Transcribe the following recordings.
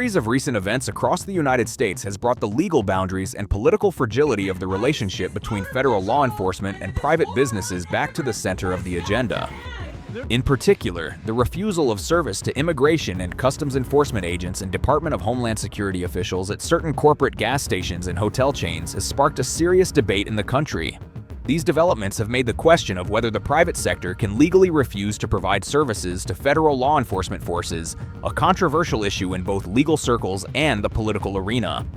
series of recent events across the United States has brought the legal boundaries and political fragility of the relationship between federal law enforcement and private businesses back to the center of the agenda. In particular, the refusal of service to immigration and customs enforcement agents and Department of Homeland Security officials at certain corporate gas stations and hotel chains has sparked a serious debate in the country. These developments have made the question of whether the private sector can legally refuse to provide services to federal law enforcement forces a controversial issue in both legal circles and the political arena.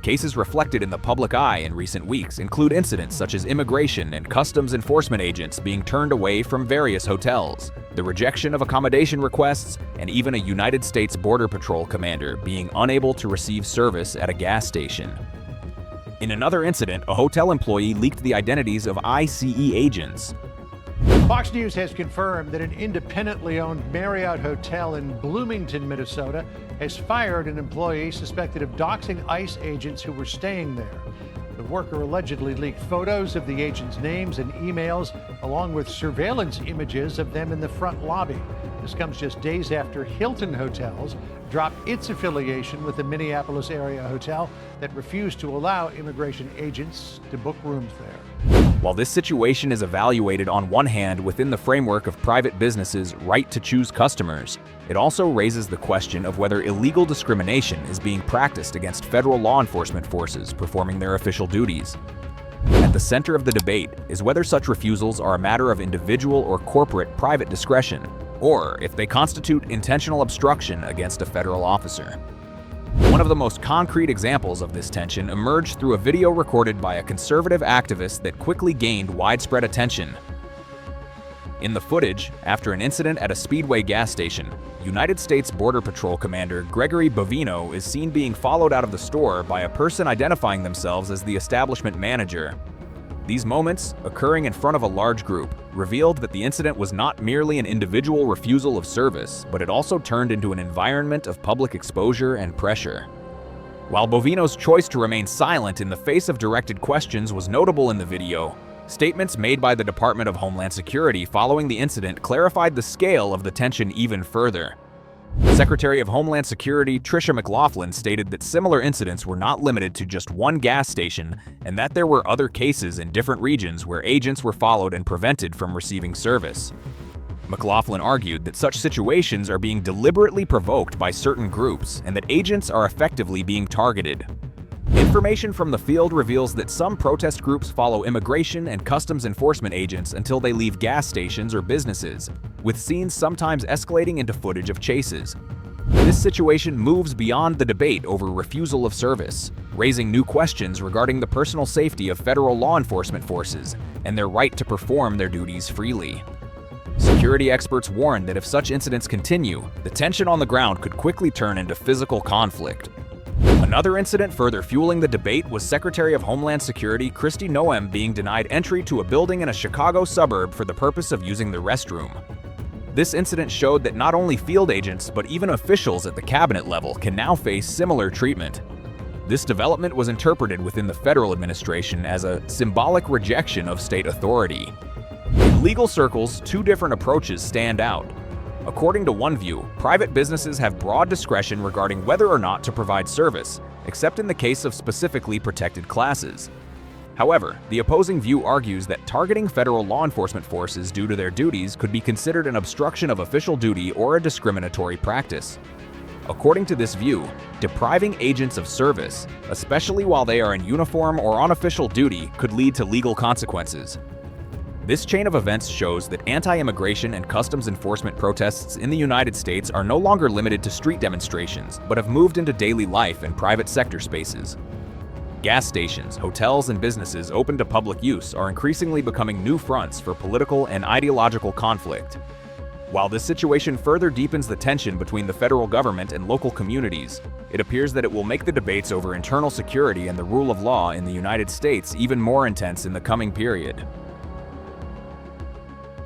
Cases reflected in the public eye in recent weeks include incidents such as immigration and customs enforcement agents being turned away from various hotels, the rejection of accommodation requests, and even a United States Border Patrol commander being unable to receive service at a gas station. In another incident, a hotel employee leaked the identities of ICE agents. Fox News has confirmed that an independently owned Marriott hotel in Bloomington, Minnesota, has fired an employee suspected of doxing ICE agents who were staying there. The worker allegedly leaked photos of the agents' names and emails, along with surveillance images of them in the front lobby. This comes just days after Hilton Hotels dropped its affiliation with the Minneapolis area hotel that refused to allow immigration agents to book rooms there. While this situation is evaluated on one hand within the framework of private businesses' right to choose customers, it also raises the question of whether illegal discrimination is being practiced against federal law enforcement forces performing their official duties. At the center of the debate is whether such refusals are a matter of individual or corporate private discretion, or if they constitute intentional obstruction against a federal officer. One of the most concrete examples of this tension emerged through a video recorded by a conservative activist that quickly gained widespread attention. In the footage, after an incident at a Speedway gas station, United States Border Patrol Commander Gregory Bovino is seen being followed out of the store by a person identifying themselves as the establishment manager. These moments, occurring in front of a large group, revealed that the incident was not merely an individual refusal of service, but it also turned into an environment of public exposure and pressure. While Bovino's choice to remain silent in the face of directed questions was notable in the video, statements made by the Department of Homeland Security following the incident clarified the scale of the tension even further. Secretary of Homeland Security Tricia McLaughlin stated that similar incidents were not limited to just one gas station and that there were other cases in different regions where agents were followed and prevented from receiving service. McLaughlin argued that such situations are being deliberately provoked by certain groups and that agents are effectively being targeted. Information from the field reveals that some protest groups follow immigration and customs enforcement agents until they leave gas stations or businesses, with scenes sometimes escalating into footage of chases. This situation moves beyond the debate over refusal of service, raising new questions regarding the personal safety of federal law enforcement forces and their right to perform their duties freely. Security experts warn that if such incidents continue, the tension on the ground could quickly turn into physical conflict. Another incident further fueling the debate was Secretary of Homeland Security Kristi Noem being denied entry to a building in a Chicago suburb for the purpose of using the restroom. This incident showed that not only field agents, but even officials at the cabinet level can now face similar treatment. This development was interpreted within the federal administration as a symbolic rejection of state authority. In legal circles, two different approaches stand out. According to one view, private businesses have broad discretion regarding whether or not to provide service, except in the case of specifically protected classes. However, the opposing view argues that targeting federal law enforcement forces due to their duties could be considered an obstruction of official duty or a discriminatory practice. According to this view, depriving agents of service, especially while they are in uniform or on official duty, could lead to legal consequences. This chain of events shows that anti-immigration and customs enforcement protests in the United States are no longer limited to street demonstrations, but have moved into daily life and private sector spaces. Gas stations, hotels, and businesses open to public use are increasingly becoming new fronts for political and ideological conflict. While this situation further deepens the tension between the federal government and local communities, it appears that it will make the debates over internal security and the rule of law in the United States even more intense in the coming period.